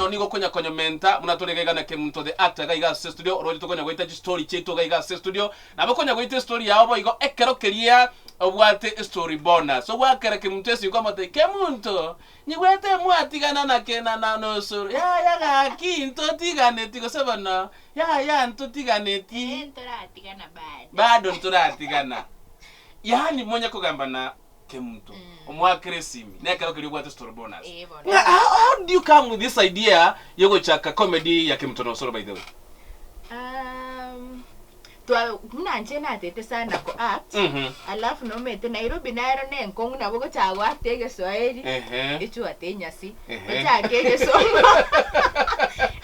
Nigo konya konyomenta munatoleka na kemuntu the actor gaiga studio roje tokonya goita story cheto gaiga studio nabo konya goita story yabo igo ekero keria obwate story bonus so wakere kemuntu esi kwa mate kemuntu nyigwete mwatigana na kena na no so ya ga kinto tigane tigo sebana ya ntotigane ti ntoratigana bado ntoratigana yani monya kugamba na kemuntu omwakere simi nekero kiri bwate story bonus how do you come with this idea yogo chaka comedy ya kemuntu no solo by the way mnanje natete sana ko act alafu no mete Nairobi nairo nenkongu nabo ko chagwa tege Swahili echu atenyasi bachake songa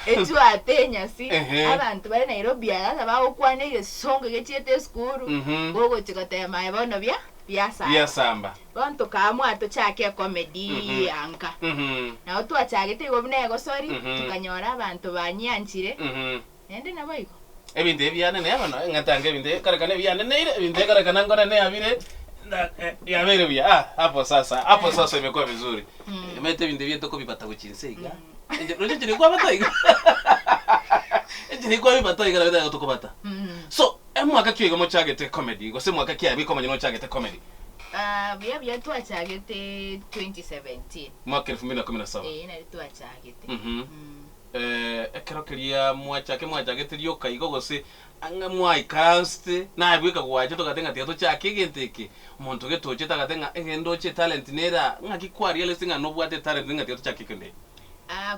echu atenyasi abantu bari Nairobi ala bakwane gesonga gechete skuru gogo chikote maebono bya samba bonto kamwa to chake comedy anka na otu achagete go bnego sorry tukanyora abantu banyanchire ende nabaiko ebinde byane ne abana ngatange ebinde karakane byane ne ebinde karakana ngona ne abire ya vile bya hapo sasa imekuwa vizuri mete ebinde byeto ko bibata guchinsega roje chini kwa bataiga chini kwa bataiga la bida tukobata so mwaka kiego mo chagete comedy go se mwaka kia biko manyo chagete comedy bya tu achagete 2017 mwaka 2017 na tu achagete ekero keria mwachagete rio kaigo gose anga mwai cast na bwika gwaje to gatenga tiato chake genteke umuntu getoche tagatenga engendo che talent nera ngakikwari ele singa no bwate talent nga tiato chake kende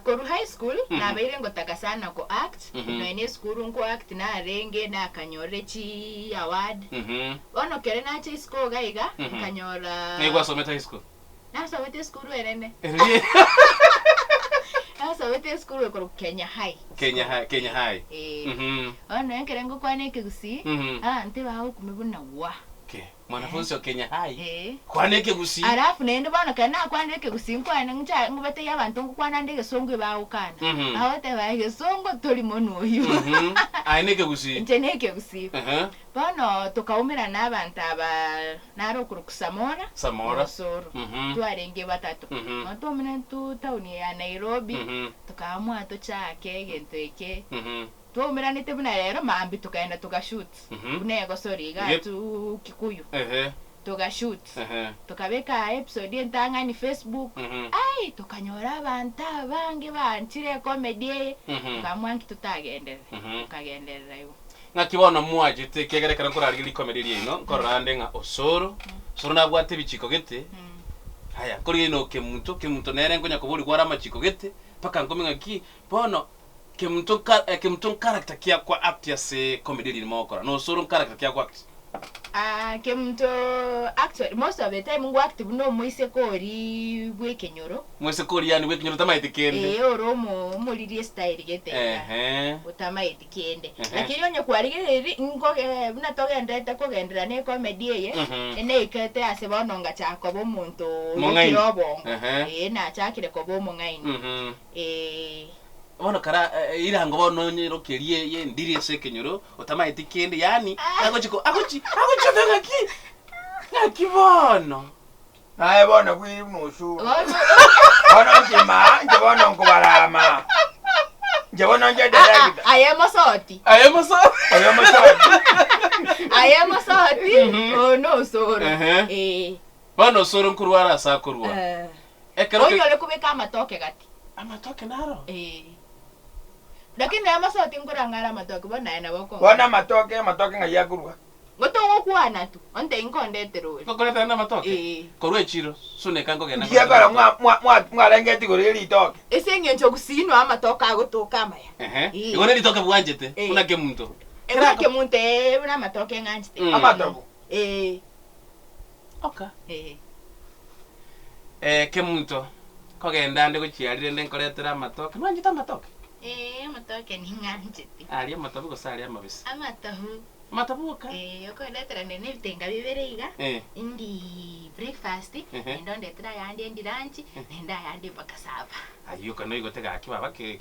koru high school na beire ngotaka sana ko act no ene school ngo act na renge na kanyore chi award ono kere na chi school gaiga kanyora ngwa someta high school na someta school erene Asa wete school ko Kenya High. Ono enkere ngo kwane kegusi. Nte baho kumibuna wa. Mwanafunzi wa Kenya High. Kwane kegusi. Alafu nende bana kana kwane kegusi kwane ncha ngubete yabantu kwana ndege songwe baho kana. Awate bahe songo toli monu oyo. Aine kegusi. Nchene kegusi. Bano tukaumira n'abantu aba naro kurukusamora. Soro. Twarenge batatu. Matomene tu town ya Nairobi. Tukamwa to chake genteke. Tuomera nite buna rero mambi tukaenda tukashoot. Unego sorry ga tu Kikuyu. Tukashoot. Tukabeka episode entanga ni Facebook. Ai tukanyora abantu bange banchire comedy. Tukamwanki tutagendera. Tukagendera yo. Ngakibono mwaje te kegerekana ko rari comedy rino korande nga osoro na bwate bichiko gete haya kuri no kemuntu nere ngonya ko buri gwara machiko gete paka ngominga ki bono kemuntu character kia kwa act ya se comedy rino mokora no osoro character kia kwa act kemuntu actually most of the time ngo active no moise kori bwekenyoro yani bwekenyoro tamayitikende oromo muririe style gete utamayitikende lakini onye kwarigiri ngo buna togenda kogendera ne comedy ye ene ikete ase bononga chako bo muntu kirobongo na chakire ko bo mungaini Ono kara irango bono nyiro kerie ye ndiri sekenyoro otamayitikende yani agochiko venga ki ngakibono nae bono kwi nusu bono njima njobono ngobarama njobono nje direct ayemo soti no soro bono soro nkurwara sakurwa ekero oyole kubeka amatoke gati amatoke naro lakini amasoti ngurangara amatoke bona ena boko bona matoke ngayakurwa gotongo kuana tu onte inkondetero kokoleta na matoke korwe chiro sune kango gena yagara mwa rengeti goreri itoke esenge ncho kusino amatoka agotoka maya igone litoke bwanjete una ke muntu una matoke nganjete amatoke okay ke muntu kogenda ndego chiarire ndenkoretera amatoke nwanjita amatoke amatoke ni nganjete ali amatoke gosali amabisi amatahu matabuka yoko ndetera nene bitenga bibereiga indi breakfast ndo ndetera yandi ndi lunch nenda yandi paka sapa ayo kana igotega akibaba ke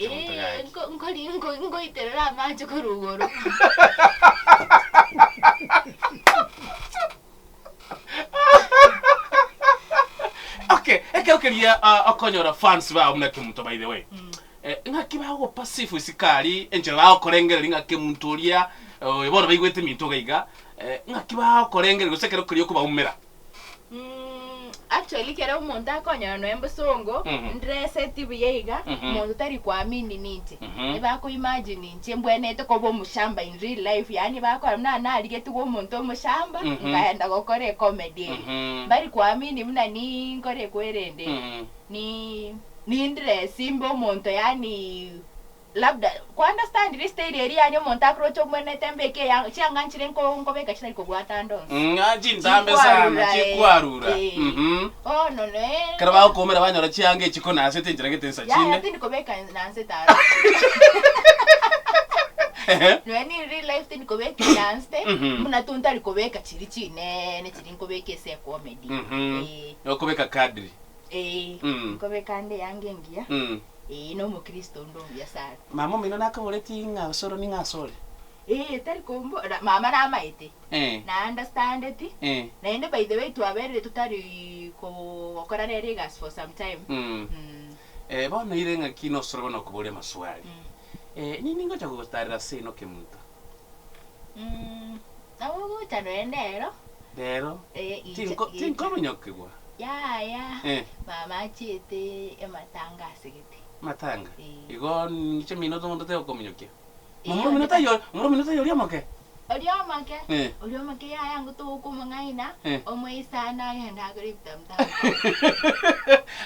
ngo iterera amanje ko rugoro okay ekeokeria akonyora fans ba umnake muntu by the way ngakibaho passive sikali enjera baho korengera ngake muntu uria ibona bayigwete minto gaiga ngakibaho korengera gusekero kuri kuba umera actually kera umuntu akonyora no embusongo ndrese tibiyiga umuntu tari kwamini niti ibako imagine nti mbwene to kobo mushamba in real life yani bako na aligete go umuntu mushamba ngaenda gukore comedy bari kwamini muna ni ngore kwerende ni ndrese imbo umuntu yani labda kwa understand this story area nyo monta krocho mwene tembeke ya chianganchire ngo beka china iko gwatando ngaji ndambe sana chikwarura oh no karaba komera banyora chiange chiko na asete njira getensa chine ya tini ko beka na anseta no any real life tini ko beka na anste muna tunta liko beka chiri chine ne chiri ko beka se comedy ko beka kadri ko beka ande yange ngia no mu Kristo ndo byasara mama mino nakamureti inga soro ninga sore tari kombo mama na maite na understand it na ende by the way to abere tutari ko korarere gas for some time bana irenga kino soro bana kubole maswali nini ngocha kugotarira sino kemuntu awo tano endero dero tinko munyokigwa ya mama chete ematanga sigete matanga igo niche minuto ndo te komunyokia mumro minuto yo liamoke Oliomake ya yangu tu kumangaina omweisana yenda griptamta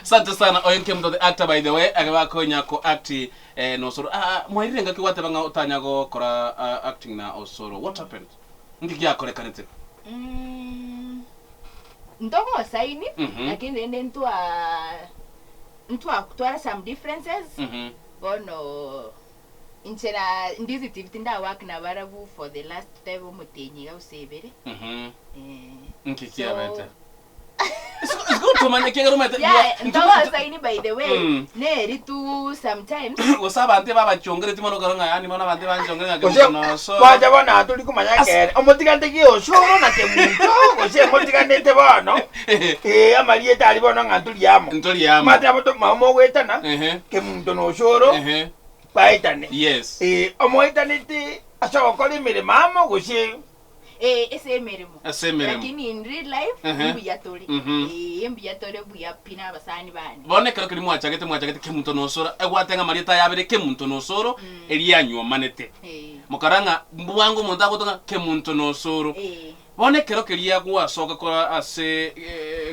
Asante sana Oyenke Mto the actor by the way agaba konya ko acti no soro mwirenga kiwate banga utanyago kora acting na osoro what happened ndiki yakore kanete ndogo saini lakini ntwa kutwara some differences bono inchera ndizi tivitinda work na barabu for the last time mutenyiga usebere nkikia beta it's good to manya kegero meta ndogo saini by the way neri tu sometimes wasaba ante baba chongere timono garanga yani mona bante banchongere ngakino so waje bona atuli kumanya kere omutigande ki osoro na temuntu ose omutigande te bono amaliye tali bono ngantuli yamo ntuli yamo mata boto mamo gwetana ke muntu no osoro baitane yes omoitane ti asokole mire mamo gose ese merimo lakini in real life mbuyatori mbuyatori buya pina basani bani bone kero kiri mwachagete ke muntu no soro egwatenga marita yabere ke muntu no soro elianyo manete mukaranga mbuwangu muntu agotonga ke muntu no soro bone kero kiri agwa soka ko ase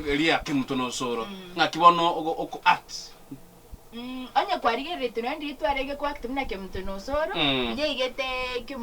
elia ke muntu no soro ngakibono oko art anya kwarige retuno ndi twarege kwa kitumina ke muntu no soro nje igete ke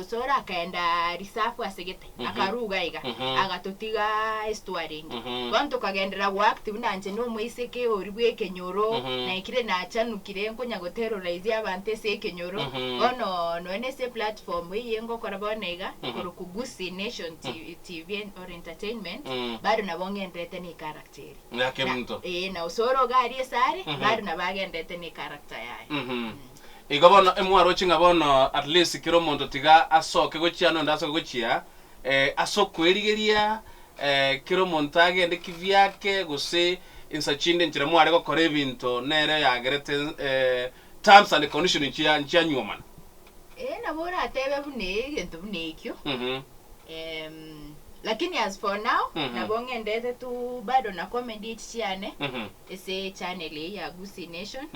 soro akaenda risafu asegete akaruga iga agatotiga estuaring kwanto kagendera wa kitumina nje no mwiseke oribwe kenyoro na ikire na chanukire nkonya goterrorize abante se kenyoro ono no nese platform yengo korabonega koro kugusi nation TV or entertainment bado nabonge ndete ni character yake muntu na usoro gari sare bado nabage ndete ni character yae igabona emwaro chingabona at least kiro mondo tiga asoke gochiano ndaso gochia asokwerigeria kiro montage ende kivyake gose insachinde nchira mware go kore binto nere yagerete terms and conditions nchia nyoma na bora atebe bune gento bunekyo lakini as for now nabonge ndete tu bado na comedy chiane ese channel ya Gusi Nation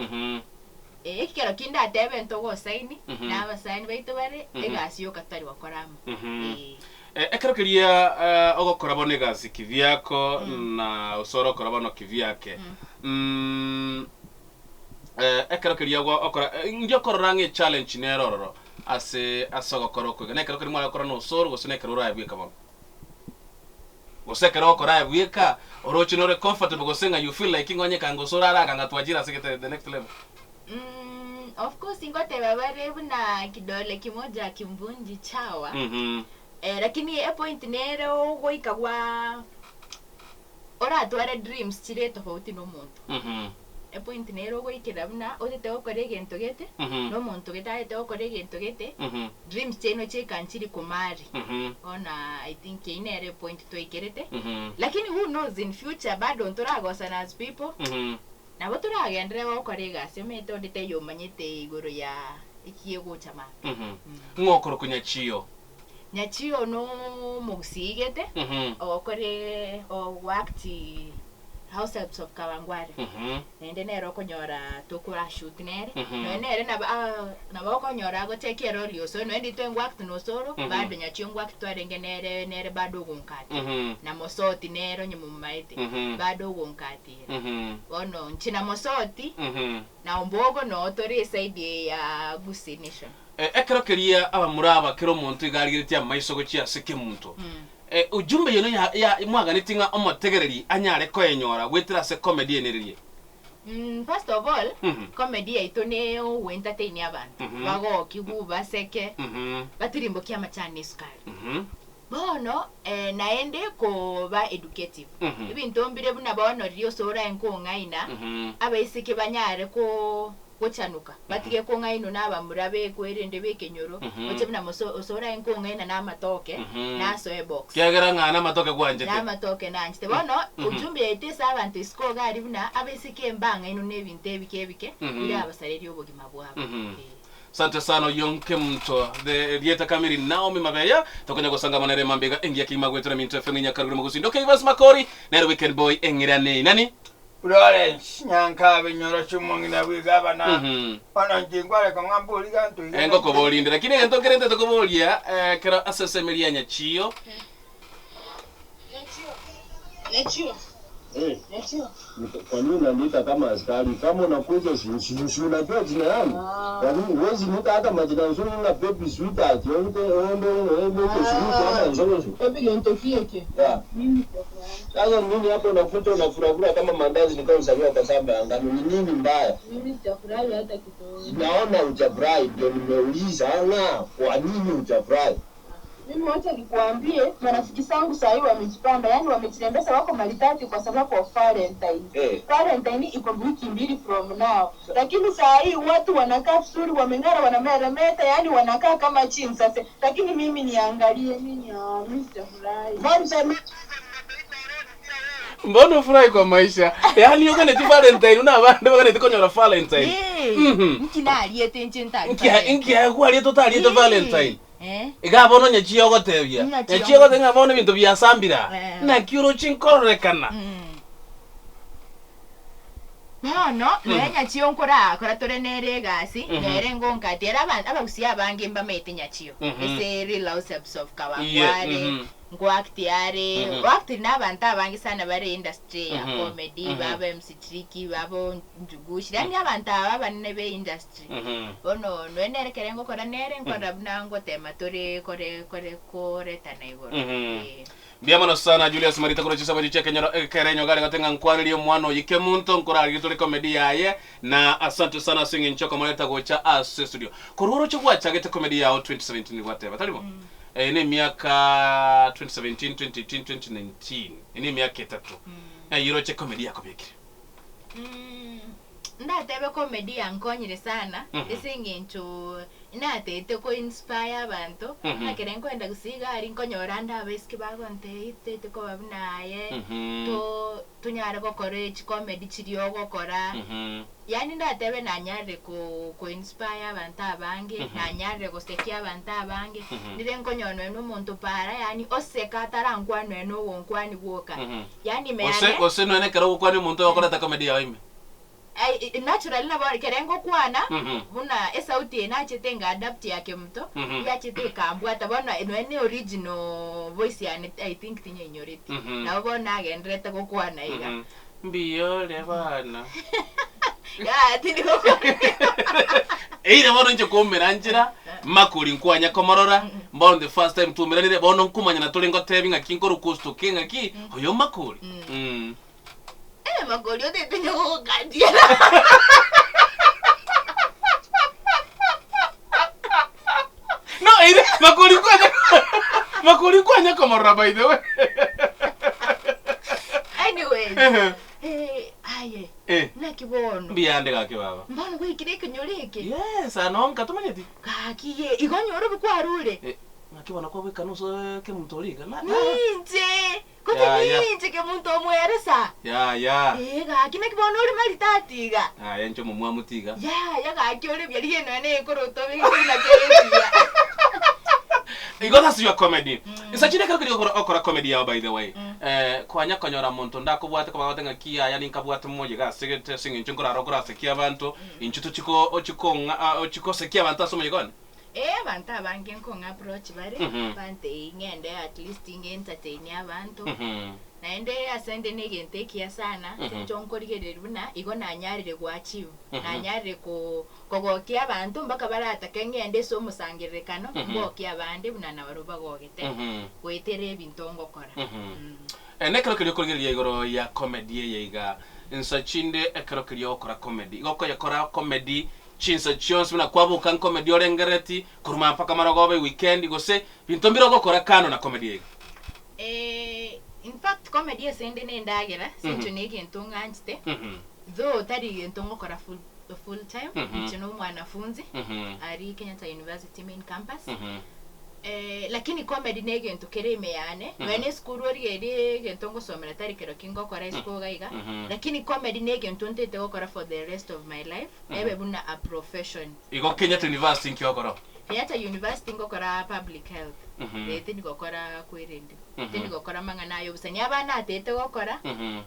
kero kinda atebe ntogo saini na abasaini baito bare egasiyo katari wakoramo ekero kiria ogokora bonega sikivyako na usoro korabano kivyake ekero kiria okora ndio kororange challenge nerororo ase asogokoro ko nekero kiri mwara korano usoro gosenekero urabwe kabano gosekero okora yabweka orochi nore comfortable gosenga you feel like ngonye kango sorara kanga twajira sekete the next level of course ingote babare buna kidole kimoja kimbunji chawa lakini point nero goikagwa ora tware dreams chire tofauti no muntu point nero goikira buna otete okore gento gete no muntu getaete okore gento gete dreams cheno chekanchiri kumari ona I think inere point toikerete lakini who knows in future bado nturagosana as people na boturagendere okore gase meto ndete yomanyete iguru ya ikiego chama ngokoro kunyachio nyachio no musigete okore o wakti house helps of Kawangware nende nero konyora tukura shoot nere no nere na ba konyora go take rori so no ndi to ngwakt no soro bado nyachio ngwakt twarenge nere bado gunkati na mosoti nero nyimumaite bado gunkati ono nchina mosoti na umbogo no tori side ya Gusii Nation ekero keria aba muraba kero muntu igarigirite amaiso go chia seke muntu ujumbe yeno ya mwaganitinga omotegereri anyare ko enyora gwetira se comedy eneririe first of all comedy aito ne o entertain abantu bago kigu baseke batirimbo kya machane sukari bono naende ko ba educative ibintu mbire buna bono rio sora enko ngaina abaisike banyare ko gochanuka batige ko ngaino naba murabe kwerende bekenyoro oche buna osora enko ngaina na matoke na soe box kyagera ngana matoke kwanje na matoke nanje bono ujumbe etesa abantu isko gari buna abaisike mbanga ino nebinte ebike bira abasaleri obogima bwabo Sante sana yonke mto the Rieta Kamiri Naomi Mabeya tokonya gosanga manere mambega engia kima gwetera minto FM nyakaruguru mugusindo Kivas Makori na weekend boy engirane nani Lawrence nyanka benyoro chumongina bwigabana bana njingwale kangambuli gantu engo kobolinde lakini ento kerente tokobolia kera asesemeria nyachio Kwa nini unaniita kama askari? Kama unakuja unajua jina yangu. Yaani huwezi niita hata majina nzuri na baby sweetheart. Onde kama nzuri. Baby nitokieke. Mimi sasa nini hapo unakuta unafurahia kama mandazi nikao usaliwa kwa sababu ya ngano. Ni nini mbaya? Mimi sitafurahi hata kidogo. Naona hujafurahi ndio nimeuliza kwa nini hujafurahi? Mimi wacha nikuambie marafiki zangu sasa hivi wamejipanga, yani wamejirembesha wako malitati kwa sababu of Valentine. Valentine iko wiki mbili from now. Lakini sasa hivi watu wanakaa vizuri, wamengara, wanameremeta, yani wanakaa kama chini sasa. Lakini mimi niangalie mimi sitafurahi. Mbona ufurahi kwa maisha? Yaani yoga ne Valentine una abandi baga ne tikonyora Valentine. Nkina aliete nchenta. Nkia kwa aliete totali Valentine. Igabono nyachio gotebia. Nyachio gotenga bono bintu bya sambira. Na kiuro chinkorekana. No, nyachio nkora tore nere gasi, nere ngonka tera abagusia bange mbamete nyachio. Ese real house of Kawangware. Ngwaktiare, wakti n'abantu abangi sana bari industry ya comedy, baba MC Tricky, baba Njugushi, yani abantu abanene be industry. Ono nwenere kerengo kora nere nkora bnango tema tore kore tanaigoro. Biamono sana Julius Marita kuro chisa bajiche kerenyo gari gatenga nkwani liyo mwano yike muntu nkora gituli comedy yaye na asante sana singi nchoko maleta gocha as studio. Kururo chukua chagete comedy yao 2017 whatever. Talibo? Ene miaka 2017, 2018, 2019. Ene miaka 3. Yiroche comedy yako biki. Ndatebe comedy yankonyire sana. Esingi ncho natete ko inspire abantu. Nakerenko enda gusiga ari nkonyoranda abeski bagonte itete ko babnaye. Tunyare ko courage comedy chiriyo gokora. Yani ndatebe nanyare ko inspire abantu abange, nanyare ko sekia abantu abange. Ndire nkonyono n'umuntu para yani oseka tarangwano eno wonkwani woka. Yani meyane. Ose no ene kero wokwani umuntu wakora ta comedy yawe ime. Natural na bari kerengo kwana buna esauti enachetenga adapt yake mto yachiteka ambwata bona ene original voice yani I think tinye inyoriti na bona agendrete ko kwana iga mbiyole bana ya tindi ko eire bono nje komera njira makuri nkwanya komorora mbon the first time tumiranire bono nkumanya na tulingo tebinga kinkoro kusto kinga ki hoyo makuri Magolio de tengo gadia. No, ide kulikuwa nyako mora by the way. Anyway. Aye. Na kibono. Biande gake baba. Mbona gwikire kinyurike? Yes, anonka tumanyeti. Kakiye igonyoro bikwarure. Nakibona kwa wika nuso ke mutoliga. Ninje. Ninje ke muntu omweresa. Ya. Gakine kibono uri maritatiga. Encho mumwa mutiga. Ya gaki uri byari yeno ne koroto bigina keresia. That's your comedy. Isachine kali okora comedy yao by the way. Kwanya konyora muntu ndakubwate kwa batenga kia yani nkabwate mmoje ga sigete singi nchinkora rokora sekia abantu inchuto chiko ochiko sekia abantu asomo yigone. Banta bange nkonga approach bare bante ngende at least entertain abantu. Naende asende negente kia sana chonkorigere buna igo nanyarire gwa achieve nanyarire kogokia abantu mpaka barata kengende so musangirekano mbokia abande buna nabaruba gogete kwetere ebintu ngokora. Nekero kiri okorigere igoro ya comedy yeiga insachinde ekero kiri okora comedy goko yakora comedy chinsa chons buna kwabuka comedy orengereti kuruma mpaka maragobe weekend gose bintu mbiro gokora kano na comedy yeiga. In fact, comedy is ending in Dagera, since you need to anchite. Though Taddy and Tongo kora full time, you know, mwanafunzi, Ari Kenyatta University main campus. Lakini comedy nege to kere meane, when school ori and Tongo so military kingo kora school gaiga. Lakini comedy nege and Tonte kora for the rest of my life. Ebe buna a profession. You go Kenyatta University in Kyokoro. Kenyatta University ngokora public health. Teni gokora kwirindi. Teni gokora mangana yo busani abana atete gokora.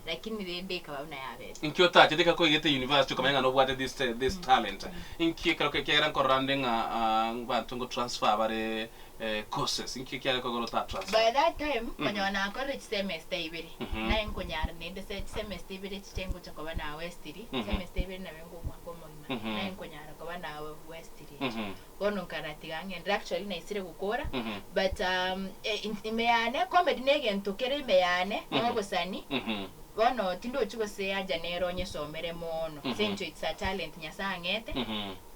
Lakini rende kabuna yabe. Inkyo ta tete kako igete university kamanga no what this talent. Inkyo kako kera korande nga bantu transfer bare courses. Inkyo kera ko ta transfer. By that time konyona college semester ibiri. Na nkonyara nende semester ibiri chitengo chakaba na westiri. Semester ibiri na wengo mwakomo ina. Na nkonyara kaba na westiri. Bono karati gange actually na isire gukora but imeane comedy nege ntokere imeane ngobusani bono tindo chibose aja nero nyesomere mono sencho it's a talent nyasangete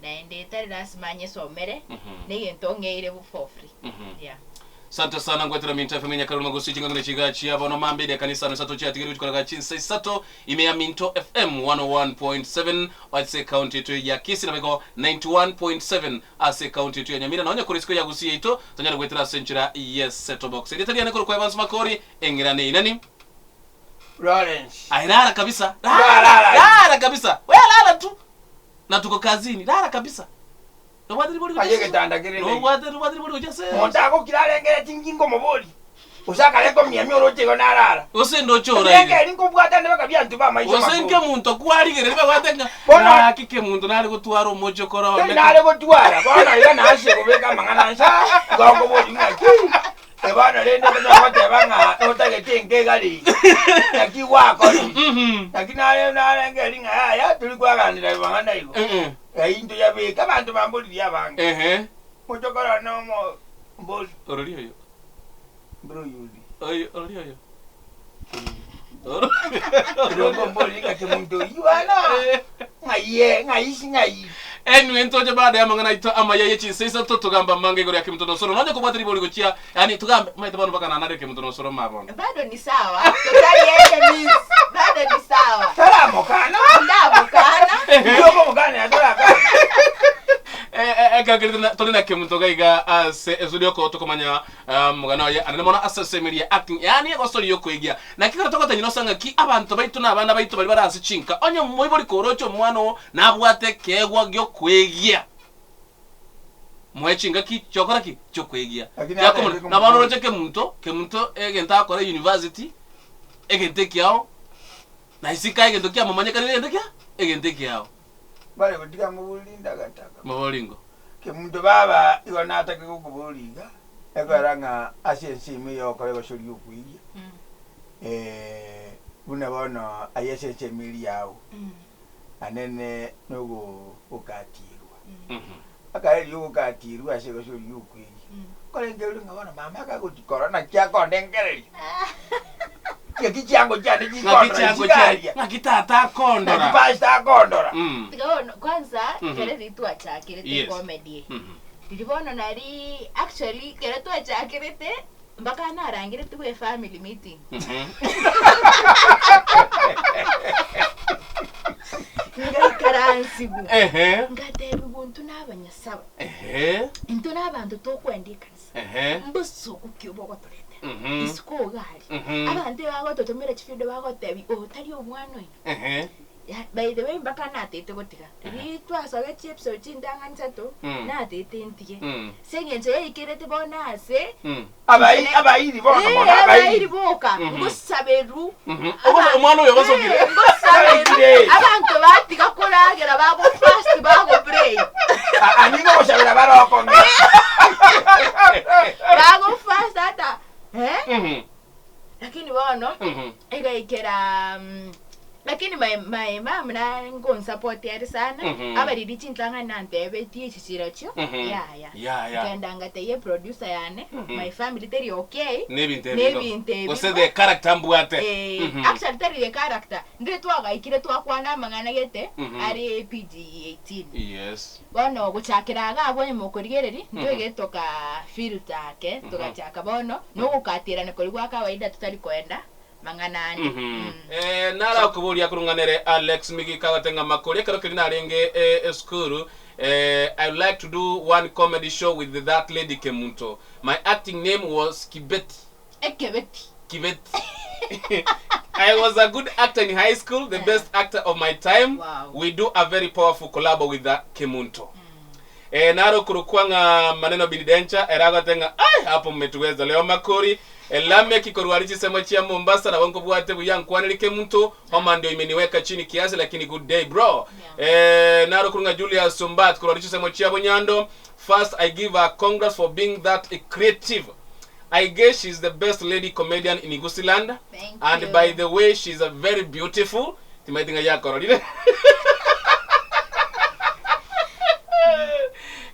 na ende tari rasmanye somere nege ntongeire for free. Yeah. Sante sana ngwetera minta FM nyakaro magosi chinga ngene chigachi abono mambe de kanisa no sato chia tigiri chikola chinsa sato imeya Minto FM 101.7 Watse county to ya Kisi na bego 91.7 ase county to ya Nyamira na onye kurisiko ya gusi ito tanyara ngwetera century yes set box ndetali ne kwa Evans Makori engirane nani Lawrence airara kabisa rara kabisa wewe lala tu na tuko kazini rara kabisa. No Ayeke tanda kire. No wadri ujase. Monta ko kirarengere tingingo moboli. Usaka leko miami oroche go narara. Ose ndo chora ile. Ngeke ninko bwata ndeba kabyantu ba maisha. Ose nke muntu kwali gere bakwatenga. Bona kike muntu nali gutwara mojo kora. Nali gutwara. Bona ila nashe kubeka mangana nsha. Gako boli ngaki. Ebana lende kana wate banga otage tinge gali. Yaki wako. Yaki nale ngeli ngaya tulikuwa kanira bangana iko. Into yabe kabantu bamboli yabange. Mujokora no mo mboli. Orori yo. Bro yuli. Orori yo. Oro mboli ngati muntu yiwana. Ngayi. Anyway ntoje baada ya mangana ito ama yaye chinsesa to tugamba mange gore yakimtono soro nonye ko batiri boli gochia yani tugambe maite bano baka nanare kimtono soro mabona bado ni sawa tutaliende miss bado ni sawa sala mokana ndio mokana adola kagirina tolina kimtoga iga ase ezudio ko tokomanya mugana ya anamona asase media acting yani ko sori yoko igia na kikara tokota nyino sanga ki abantu baitu na abana baitu bali baransi chinka onye moiboli korocho mwano nabwate kegwa gyo kwegia mwechinga ki chokora ki chokwegia yako na bano roche kemunto egenta akora university egente kyao na isika egento kya mamanya kanile egente kya egente kyao bale kutika mubulinda gataka mubulingo kemunto baba iwana atake kubulinga ekaranga asiensimi yokole basholi ukwiya buna bono ayeseche mili yao anene nogo ukatirwa akaeli ukatirwa aseko sholi ukwiya kole ngelu ngabona mama akakuti corona kyako ndengereli kichango chane ngakitata kondora ngipasta kondora kwanza kile vitu achakire te comedy nilibona nari actually kile tu achakire te Mbaka narangire tuwe family meeting. Karansigu. Ngatebi buntu n'abanyasaba. Into n'abantu tokwendikana. Mbuso kukyobo gotorete. Isuko gali. Abandi bago totomera chifido bago tebi otari omwana oyo. By the way mbaka natete gotiga. Ri twasoge chips ochindanga nsato natete ntiye. Sengenzo yikirete bona ase. Abairi bona bona abairi boka. Ngusaberu. Omwana oyo basogire. Ngusaberu. Abantu batiga kolagera bago fast bago break. Anigo boshabera baroko. Bago fast ata. Lakini bono ikera lakini my mom na ngon support yari sana abari dichintlanga nantebe tichiracho ya kandanga te producer yane my family teri okay nebi ose the character mbwate actually teri the character ndire twaga ikire twakwana mangana gete ari PG-18 yes bono guchakiraga abonye mukorigereri ndwege toka filter ke tugachaka bono no gukatira ne kori gwa kawaida tutari kwenda manganani nara kuburia kurunganere Alex Migika watenga makori karo kirina renge school I would like to do one comedy show with that lady Kemunto. My acting name was Kibeti. I was a good actor in high school, the best actor of my time. Wow. We do a very powerful collab with that Kemunto. Naro kurukwanga maneno bidencha eraga tenga hapo mmetuweza leo makori elame kikorwalichi sema chia Mombasa na wangu bwate buyankwanile Kemunto homa ndio imeniweka chini kiasi lakini good day bro. Naro kurunga Julia Sombat korwalichi sema chia Bonyando. First I give her congrats for being that creative. I guess she's the best lady comedian in Igusiland. And you. By the way, she's a very beautiful. Timaitinga ya korwalile.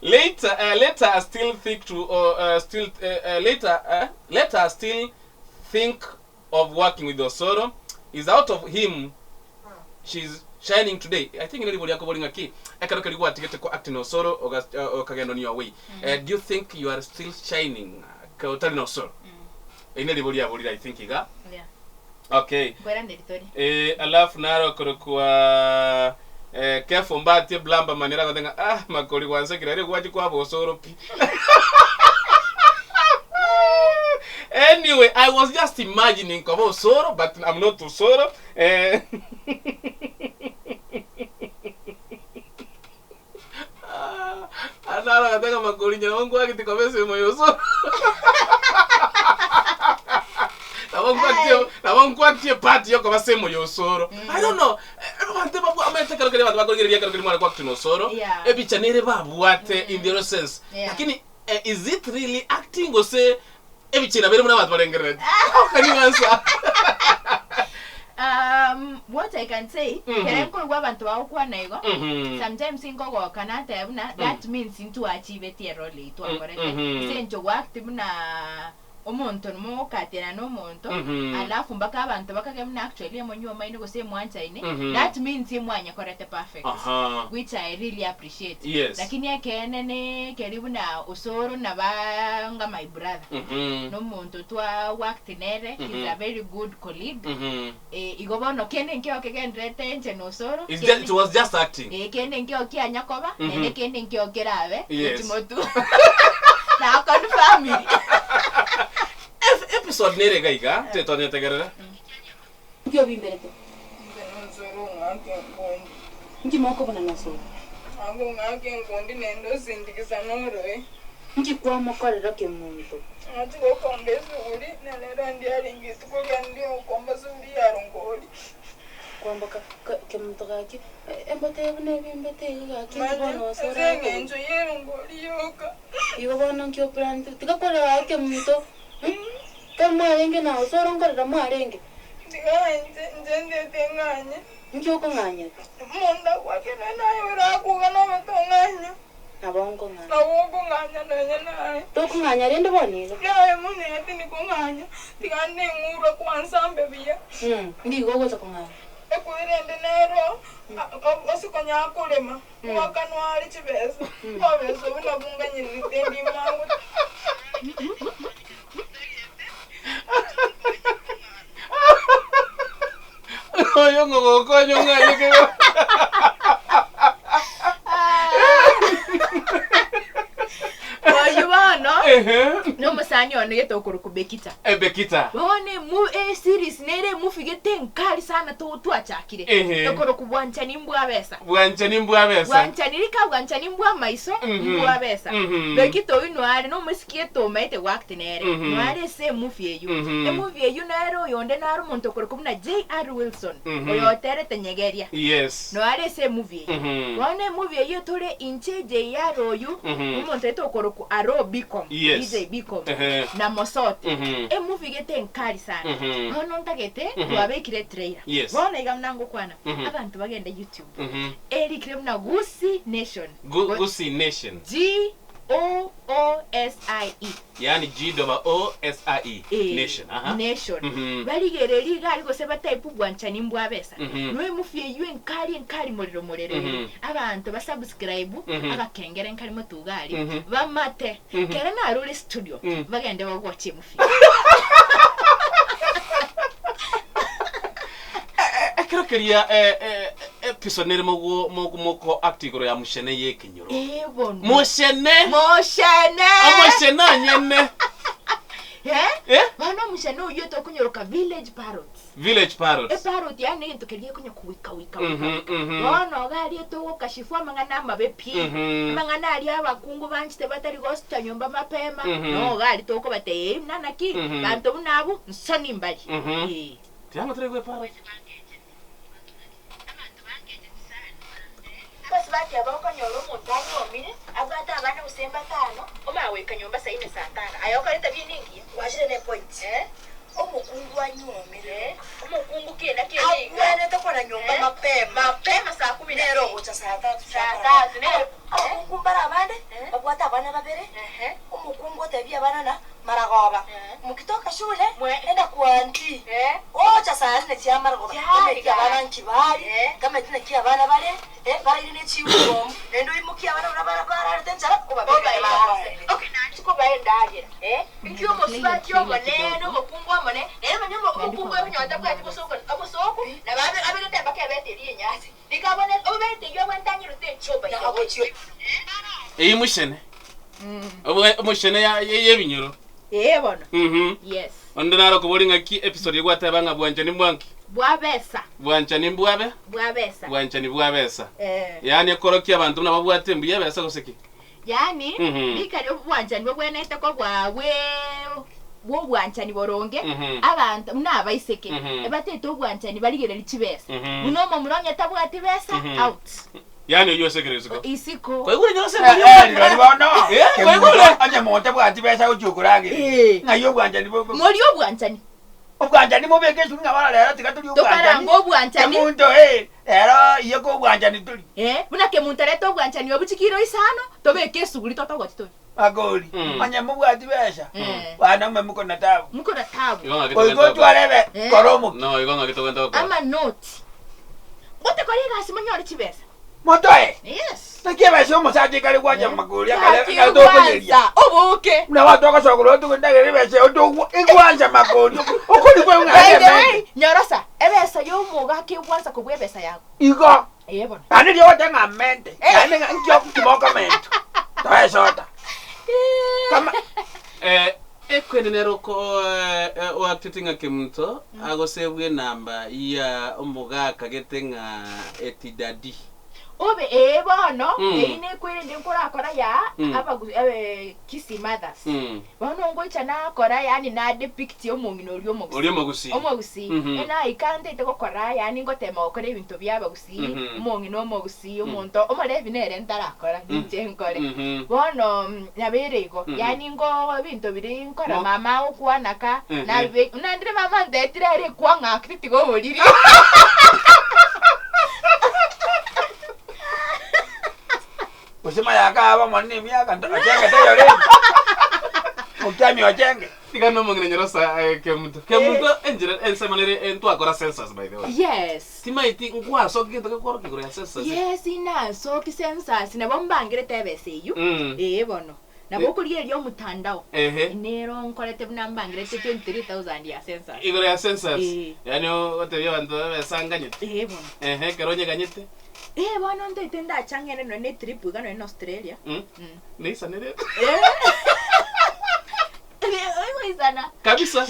Later I still think think of working with Osoro. Is out of him she's shining today. I think anybody yakobolinga ki ekaro ligwa tikete ko acting Osoro okagendo on your way. Do you think you are still shining ka utali Osoro? Anybody yabolira I think iga. Yeah. Okay. Kwera nditori. Alafu naro kwa kefo mbati blamba manira gatenga makori wanse kirare kwachi kwa Osoro pi. Anyway, I was just imagining kwa Osoro, but I'm not Osoro. Anara gatenga makori nyana wangu akiti kwa bese moyoso. Na wangu akiti party yoko basemo yosoro. I don't know. Ebichanere babwate in the sense. Lakini is it really acting or say ebichina bere muna batwalengerera? How can you answer? What I can say, kereko gwa bantu bakwa naigo. Sometimes ingo kanata yabuna that means into achieve the role itu correct. Senjo wakti muna omuntu no katena no muntu alafu mbaka abantu bakakemna actually monyo mind go say mwancha ine that means imwanya correct perfect which I really appreciate. Yes. Lakini akenene karibu na Osoro na banga my brother no muntu twa work nere he's a very good colleague igobono kene nkyo kegendrete enche no Osoro it was just acting kene nkyo kyanyakoba nene kene nkyo kerabe timotu na kon family episode nere gaiga tetone tegerera ngyo bimberete ngi moko bana naso ango ngake ngondi nendo sindikisa nomroe ngi kwa mokorera Kemunto ati go kombeza uri nalera ndi aringi tukoga ndi okombaza uri yarongoli kwamba Kemunto gaki embote bune bimbete gaki bono Osoro ngenjo yerongoli yoka igo bono ngyo plan tikakora Kemunto kama arenge na Osoro ngorera marenge nje tenganye ngyo nganya munda kwake nayo rakuga no metonganya nabongo nganya naye to kunganya rende bonero yae mune ati nikunganya tikande ngura kwansambe biya ndigo goza kunganya ekwirende nero osikonya akulema wakanwali chibesa obeso bunabunganyirite ndi mangu yo no coño ngani que Oye, bueno, no me saño no yeto kuruku Bekita. Bekita. Bone mu series nere mu figete nkali sana to achakire. To kuruku bwanchani mbwa besa. Bwanchani mbwa besa. Bwanchani lika bwanchani mbwa maiso mbwa besa. Bekita uyu no ari no musikie to maite wakti nere. No ari se movie yu. E movie yu nero yonde naro monto kuruku na J.R. Wilson. Oyo tere tenyegeria. Yes. No ari se movie. Bone movie yu tore inche J.R. oyu. Monto to kuruku aro Bicom, yes. DJ Bicom, na Mosote. E movie gete nkali sana. Hono ntagete twabekire trailer. Yes. Bona igamnango kwana. Abantu bagenda YouTube. Eri krem na Gusi Nation. Gusi Nation. G-O-O-S-I-E. Yani G-O-O-S-I-E. Nation. Nation. Baligere liga aliko seba type bwanchani mbwa besa. Nwe mufie yue nkali morero. Abantu basubscribe agakengera nkali motugali. Bamate. Kera na rule studio. Bagende bagwache mufie. Creo que quería episode moko actigro ya mushene yekinyoro. Bon. Mushene nyene. Bana mushene uyo to kunyoroka village parrots. Village parrots. E parrot yani into keliye kunya kuwika. Bana gali to kashifwa mangana mabepi. Mangana ali abakungu banchite batari gosta nyomba mapema. No gali to ko bate nanaki. Bantu bunabu nsoni mbali. Tiamo tregwe parrot. Basibati abako nyoro muntani omine abata abana usemba tano omawe kanyomba saine saa 5 ayoka leta biningi washire ne point omukungu anyomire omukungu kenda kende wene tokona nyomba mapema saa 10 nero ucha saa 3 nero omukungu barabande babwata abana babere omukungu otebia abana na maragoba mukitoka shule enda kuanti ocha saa 4 cia maragoba kama abana nkibali kama tuna kia abana bale bali ne chiwo nendo imukia abana bara tenchara kubabega okay nanti ko baendagira ikiyo musibati yo maneno mukungu amane maneno mukungu y'onyota bwa kibosoko abosoko na babe abege temba ke beteri nyasi nikabone obete yo wentanyiro te choba ya mushene mushene yebinyoro bona yes onda naro kubolinga ki episode yegwata banga bwanchani mbwanki bwabesa bwanchani mbwabe bwanchani bwabesa yani ekoroki abantu nababwate mbuye besa goseki yani bikari bwanchani bwene ko bwawe wo bwanchani boronge abantu nabaiseke ebatete bwanchani baligere likibesa munomo muronya tabwati besa out yani yo sekerezo isiko kwa hiyo nyose bali bono kwa hiyo anya monte bwati besa uchukurage ngayo bwanchani muri bwanchani obwanchani mobeke sunga bala lero tikatuli obwanchani obwanchani muntu era iyo ko bwanchani tuli bunake muntu reto bwanchani obuchikiro isano tobeke suguri totogoti to agoli anya mobwati besa bana mmemuko na tabu oigo twalebe koromo no igonga kitogenda ko ama note bote kolega simonyore chibesa motoe yes takiba sho musati kale kwaje magoli akale dokoyeria oboke na watu akasogolo tukundagere bese odo igwanja magoli okoli kwe unga nyorosa ebesa yo muga ke kwanza kubwe besa yako igo bona ani dio watenga mente ani ngio kimoka mento tae sota kama ekwenenero ko waktitinga kimto agosebwe namba ya omuga kagetenga etidadi obe bono ine kwende nkora kora ya abagu kisi mothers bono ngoicha na kora yani na depict omongino omogusi ena ikande te gukora yani ngotema okore ibintu byabagusi omongino omogusi omonto omarevi nere ndarakora nje nkore bono naberego yani ngo ibintu biri nkora mama okwanaka na ndire mama ndetire ere kwanga critical boliri usema yakaba mwanne miaka ndachanga tayari ukami wachenge tigano mongene nyorosa kemuto enjere ensemanere ento akora census by the way yes timaiti ngwaso kinto ke koro ya census yes ina so ki census na bombangire tebese yu bono na bokuri elyo mutandao nero nkolete bunambangirete 23,000 ya census igore ya census yani otebya bantu besanganyete bona keronye ganyete bwana ndete ndachangene no ne trip gano in Australia ni sanere oyo izana kabisa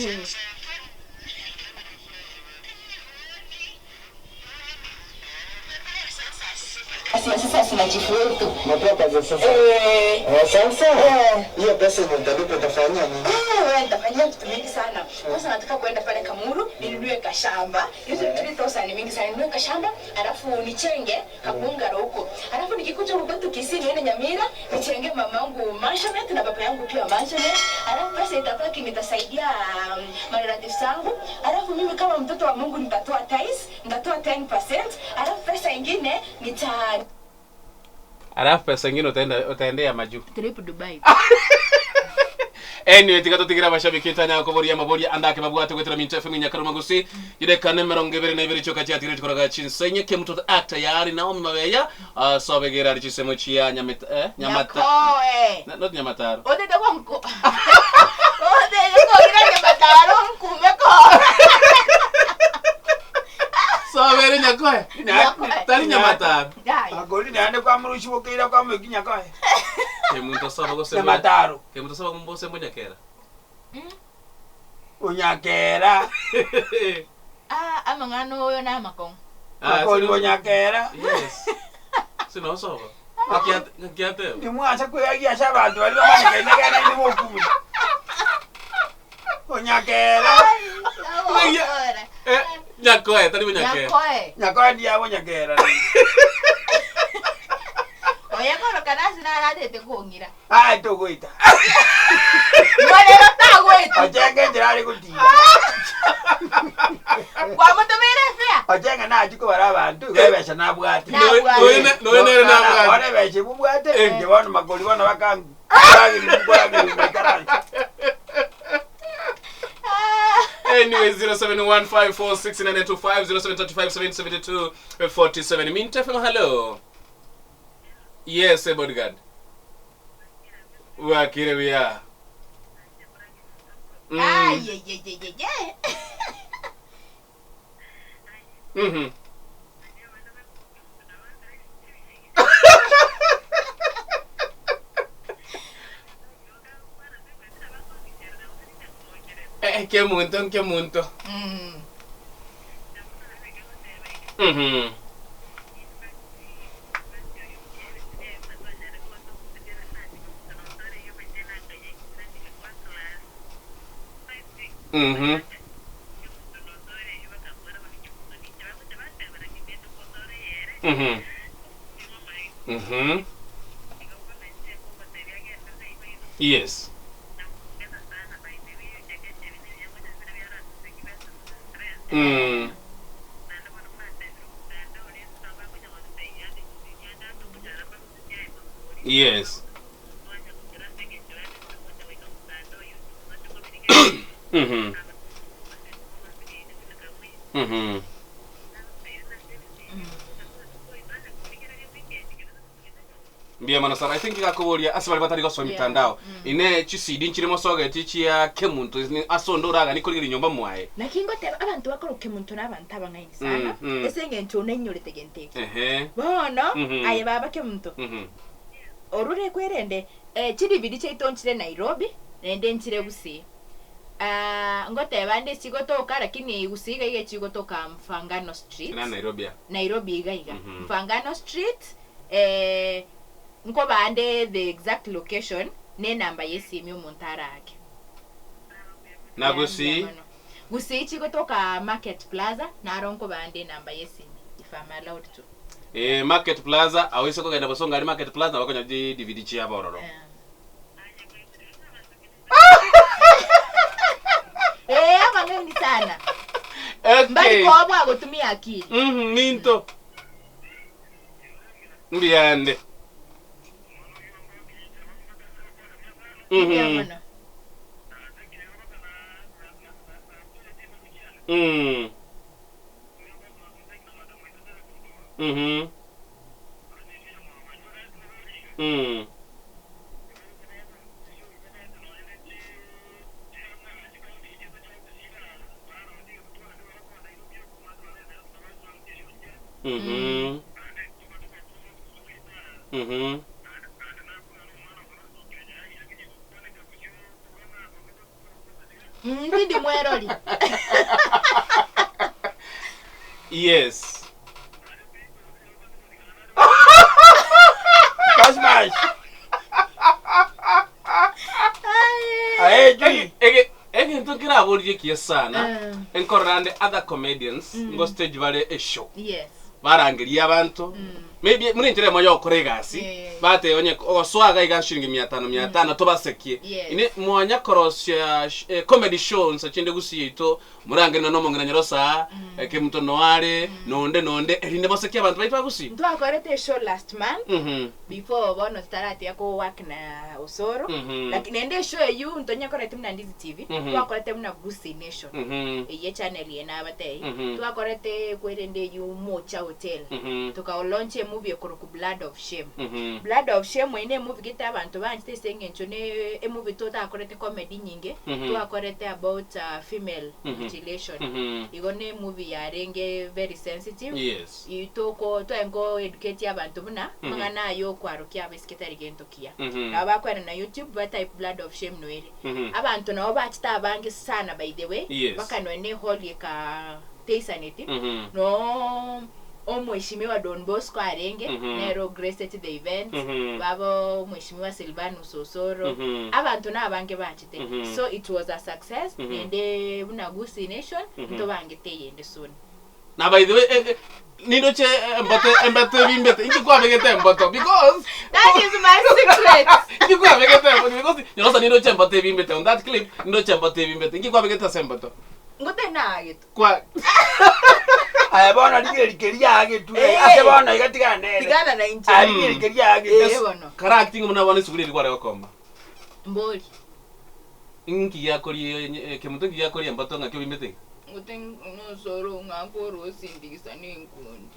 Sasa tunajifunza. Unatoka za sasa. Sasa? Hiyo pesa nitalipa tafanya nini? Wewe nitafanyia vitu vingi sana. Sasa nataka kwenda pale Kamuru, ninunue kashamba. Hizo 3,000 mingi sana, ninunue kashamba, alafu nichenge kabungaro huko. Alafu nikikuja huko tukisi niende Nyamira, nichenge mamangu mansionette na baba yangu pia mansionette. Alafu pesa itabaki nitasaidia marelatives zangu. Alafu mimi kama mtoto wa Mungu nitatoa tithes, nitatoa 10%. Alafu pesa nyingine alafu pesa nyingine utaendea majuu trip Dubai. Anyway, tikatigira bashabiki tanya kuboria maboria andake mabwate gwetera Minto FM Nyakaruma gusi yireka nemero ngevere na ibiri choka cyati rito koraga chinsenye ke muto actor yari na omabeya sobegera ari chisemo chia nyamata not nyamataro Ode de wanko Ode ko gira nyamataro nkumeko sobere nyakoe tari nyamataro agoli nande kwa murushi bokira kwa mweginya kwa ke muto soba gose nyamataro ke muto soba kumbose munyakera unyakera amangano oyo na makong agoli unyakera yes sino soba ngakiate ni mwasa kuyagia shabantu bali bamanyekene ni mukumi unyakera nyakoe tari munyakera nyakoe dia unyakera oya koro kanasi na radete kongira tuguita Mwana tagwete ajenge ndirari gutinda kwa mutumire fia ajenge na ajiko bara abantu bebesha nabwati noene nabwati ore beshe bubwate nje bana magoli bana bakangu bagiri makarani. Anyway, 0715469925 0735772247 Minto FM, hello. Yes, bodyguard. Here we are. Qué munto. Yes. Yes. Bia mana sara I think ikakuboria asibali batari goswa mitandao ine chisidi nchirimo soga tichia kemuntu asondo raga nikorira nyomba mwae nakingote abantu bakora kemuntu n'abantu abangaini sana esenge ntone nyorete genteke bono aye baba kemuntu orure kwerende chiri bidi chaitonchire Nairobi nende nchire busi ngote bande chigotoka lakini usiga ige chigotoka Mfangano Street na Nairobi iga Mfangano Street nko bande the exact location ne namba yesimi umuntu arake na gusi chigotoka Market Plaza na ronko bande namba yesimi if I'm allowed to Market Plaza awise ko genda basonga ari Market Plaza bakonya DVD chi abororo abangeni sana okay mbali kwa bwa gutumia akili Minto mbiande Ndidi mweroli. Yes. Basmash. Ege ntukira aburi kiyesana. Enkorande other comedians ngo stage vale a show. Yes. Barangiria abantu. Maybe muri ntere moyo koregasi. Bate onye oswaga igashinga 500 tobasekie. Ine mwanya korosya comedy shows achinde gusiyito murangena no mongena nyarosa ke mto noare nonde erinde basekie abantu baitwa gusi. Twakorete show last month before bono start yako work na Osoro. Lakini ende show you ntonya korete mna Ndizi TV. Twakorete mna Gusi Nation. Ye channel yena abatei. Twakorete kwerende you Mocha Hotel. Tuka launch movie ku Blood of Shame. Blood of Shame ine movie kita abantu banjite senge nchone movie tota akorete comedy nyinge. Twakorete about female mutilation. Igone movie ya renge very sensitive. Yes. Itoko twengo educate abantu buna mangana yo kwarukia abesiketari gentokia. Abakwera na YouTube ba type Blood of Shame noere. Abantu nabo bachita abange sana by the way. Bakanone holy ka teisaniti. No Mheshimiwa Don Bosco Arenge nero graced the event babo Mheshimiwa Silvanus Osoro abantu nabange bachite so it was a success ende buna Gusi Nation to bangete yende soon. Na by the way nido che embate bimbete ingikwa begete emboto because that is my secret. Ingikwa begete emboto because you know nido che embate bimbete on that clip nido che embate bimbete ingikwa begete semboto ngote na gitu kwa aya bona dikeria age tu ase bona igatika nene tigana na inchi ari dikeria age bono kara acting muna bone suguri kwa reko komba mboli inki yakori kemuto yakori emboto ngakyo bimbete ngote no soro ngakoro sindikisa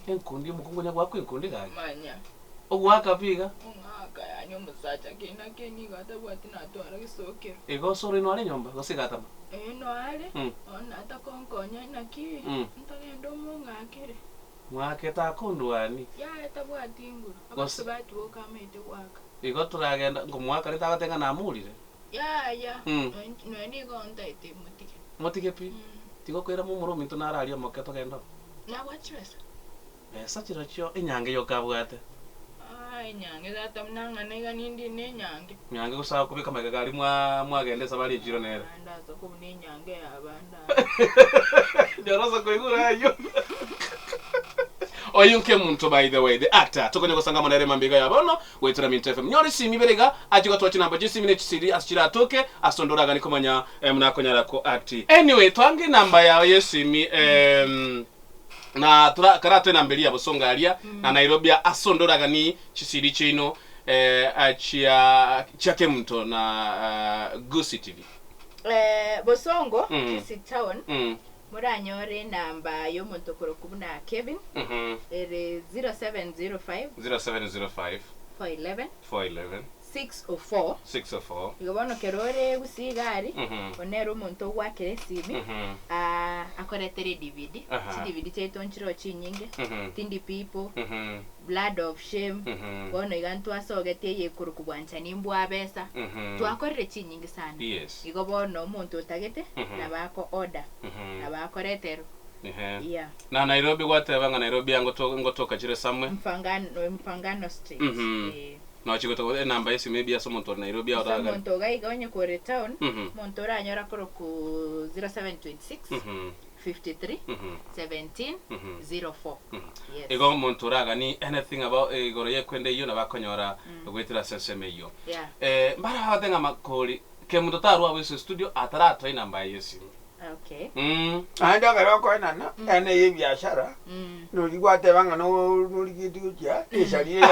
nenkundi mukungonya gwako inkundi gaje manya ogwaka piga ngaka ya nyomba sacha kena keni gata bwati na to ara kisokero ego soro no ari nyomba gosigata no ale ona atakonkonya naki ntagendo munga akire mwake ta kondwani ya etabwati nguru abasubati bokamete kwaka ego turagenda ngomwaka ritagatenga namurire ya no ni gonta ite motike pi tigo kwera mu muro mintu nararia moketo genda na wachwesa esa chiro chyo enyange yo kabwate nyange data mnanga nega nindi ne nyange gusaba kubika magagari mwagendesa bali chiro nera ndaza ko ne nyange abanda ndoroza ko igura yo oyunke muntu by the way the actor tokonye gusanga monere mambiga yabono wetura Minto FM nyori simi berega ajigo twachi namba jisimine chisiri asira atoke asondoraga nikomanya mnakonyara ko acti anyway twange namba ya yesimi na karate nambeli ya Bosongalia na Nairobi asondoraga ni chisiri chino achia chake mto na Gusi TV Bosongo Kisi Town muranyore namba yo muntu kurokubuna Kevin ere 0705 411 604 igobono kerore gusigari onero muntu gwakire sibi akoretere DVD DVD cheto nchiro chinyinge Tindi People Blood of Shame bono igantu asogete yekuru kubwancha nimbwa besa twakorere chinyinge sana igobono muntu utagete nabako order nabakoretero na Nairobi watebanga Nairobi ngotoka chire samwe Mpangano Street no chigoto namba yesi maybe aso muntu Nairobi au daga muntu gaigonye ko town muntu ranyora koro ku 0726 53 17 04 yes ego muntu raga ni anything about igoro yekwende yo nabakonyora gwitira seseme yo mbara hatenga makoli ke muntu tarwa wese studio atara train namba yesi okay anda ngaro ko nana ene ye biashara no ligwate banga no ligitu ya ishalie ya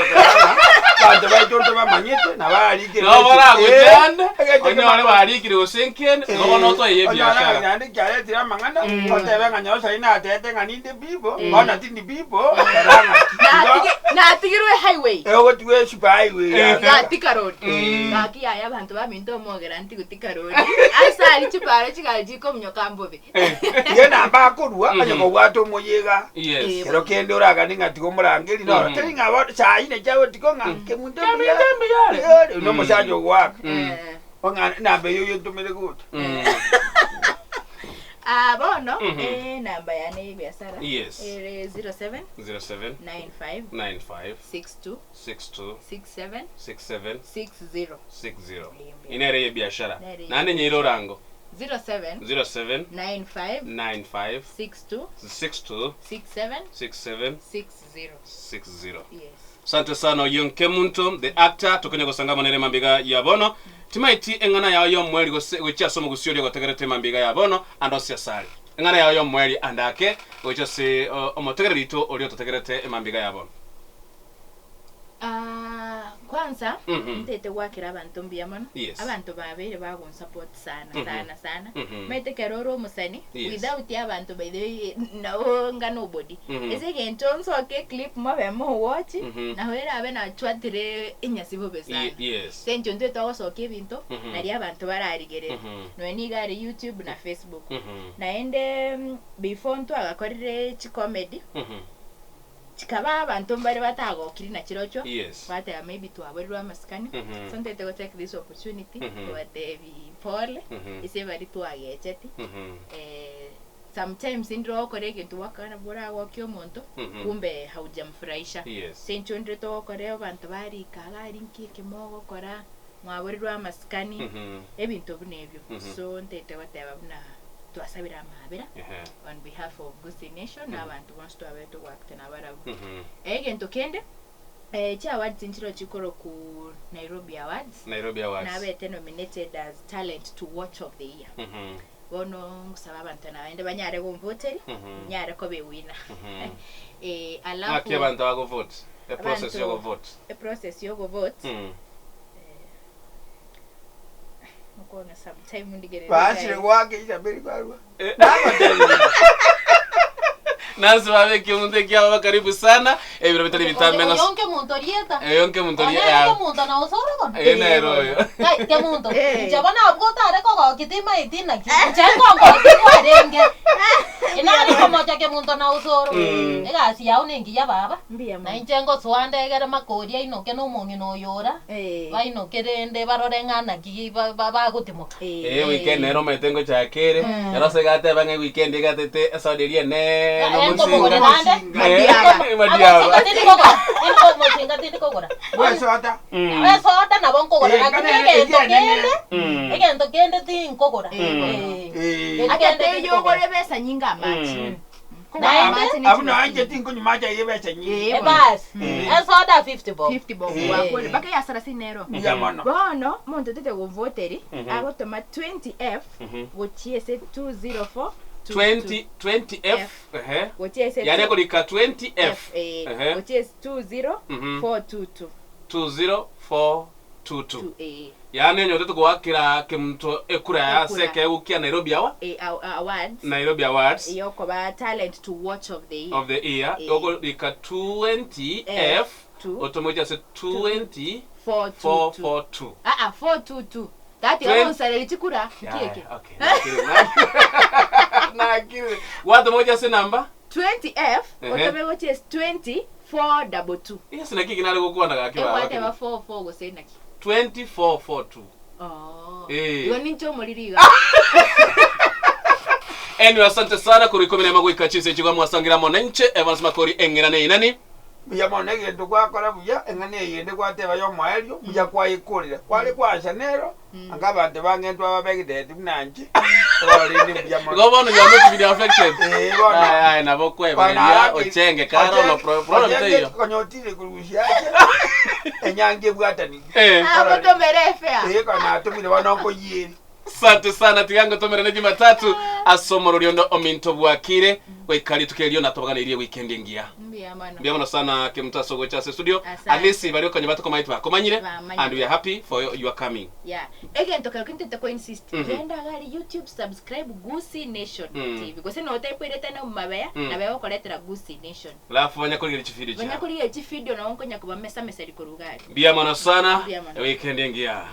bantu baito bamanyite nabalike no bara gutanda onyore barikire osenken no no to ye biashara ngandi kyale tira mangana otebe nganya osaina atete nganinde bibo bona tindi bibo karanga na tigirwe highway ego tuwe super highway ya tika road ngaki aya bantu baminto mogera nti gutika road asa ali chiparo chikaji komnyoka mbobe ye namba kurwa anyako bwato moyega ero kende oraga ninga tiko murangeri no telinga abo chaine chawe tiko ngake muntu yale no musajo waka onga nambe yo tumele gut bono namba yane biashara yes 07 95 62 67 60 inere ye biashara nane nyiro rango 07 95 62 67 60 yes. Sante sana Yonke Muntu the actor tokonya gosanga monere mambiga ya bono timaiti engana yawo yo mweli gocha somo gusiyori gotegerete mambiga ya bono andosia sali engana yawo yo mweli andake gocha se omotegerito olio totegerete mambiga ya bono kwanza ntete wakira abantu mbiyamana abantu babere bagon support sana mete keroro musani without abantu by the way no ngano body ese gentonso ke clip mabe mo watch na hoera abe na twatire inyasibo besana senjo ntete oso ke binto nari abantu bararigere no ni gari YouTube na Facebook naende before nto agakorire chi comedy chikaba abantu bari batagokiri na kirocho bate maybe to aborwa maskani so ntete go take this opportunity to Devi Paul ise bari to agecheti sometimes indro korege tu wakana bora wakyo monto kumbe haujamfurahisha sencho ndreto koreo abantu bari kagari nkike mogo kora mwaborwa maskani ebintu bunebyo so ntete wateba buna tuasabira mabera on behalf of Gusi Nation n'abantu bonse twabeto wakte nabarabu egento kende cha awards inchiro chikoro ku Nairobi Awards nabete nominated as talent to watch of the year bono ngusaba abantu naende banyare go vote nyare ko be wina alafu akye abantu bago vote a process yo go vote Mkona sometime mundigere baashire wake isabeli barwa Nansi babe kimunde kyaba karibu sana ebiro bitali bitamenga Yonke muntu orieta Yonke muntu orieta Yonke muntu na usoro kon Enero ke muntu jabana abgota reko kitima itina chengo ngo arenge inali como ke muntu na usoro egasi ya unengi ya baba na inchengo swande gere makoria inoke no mungi no yora baino kerende barorengana ki baba gutimo weekend nero metengo chakere yaro se gate bange weekend gatete sauderia ne Wesoda na bonko gora egento kende tin kokora akete yo gore besa nyinga machi abuna anje tinko nyumaja yebesa nyinga bas esoda 50 bob wakole baka ya 30 euro bono monto tete go voteri agotoma 20F gochiese 204 20F yane kolika 20F which is 20422 yane nyote tukwakira kemuntu ekura ya seke ukia Nairobi Awards Nairobi Awards yoko ba talent to watch of the year yoko lika 20F otomoja se 422 422 That is a chikura. Okay. What moja se number? 20F. Otomego is 2422. Yes, na kiki nalo kukuwa na kiba. Whatever 44 go say naki. 2442. Oh. Yo nincho moliriga. Anyway, asante sana kurikomena mago ikachise chigwa mwasangira monenche Evans Makori engirane inani. Buya monege ndugwakora buya engane yende kwateba yo mwaelyo buya kwa ikolira kwale kwa Chanero angabante bangentwa babegide munanji olinde buya monege gobono ya not video affected ai na bokwe bya ochenge karo no problem teyo konyotire kurushaje enyange bwatani abotomere fea kana atumire banonko yiri Asante sana tigango tomera na Jumatatu asomo ruriondo ominto bwakire wekali tukelio na tobagana ile weekend ngia. Mbia sana kimtaso gocha studio. At least bali ko nyabato koma itwa komanyire and we are happy for you are coming. Yeah. Again to kalkinta ko insist. Genda gari YouTube subscribe Gusi Nation TV. Because no type ile tena mabaya na bayo koletera Gusi Nation. Lafu banya kuri chifidio cha. Banya kuri chifidio na onko nyakuba mesa liko rugari. Mbia sana weekend ngia.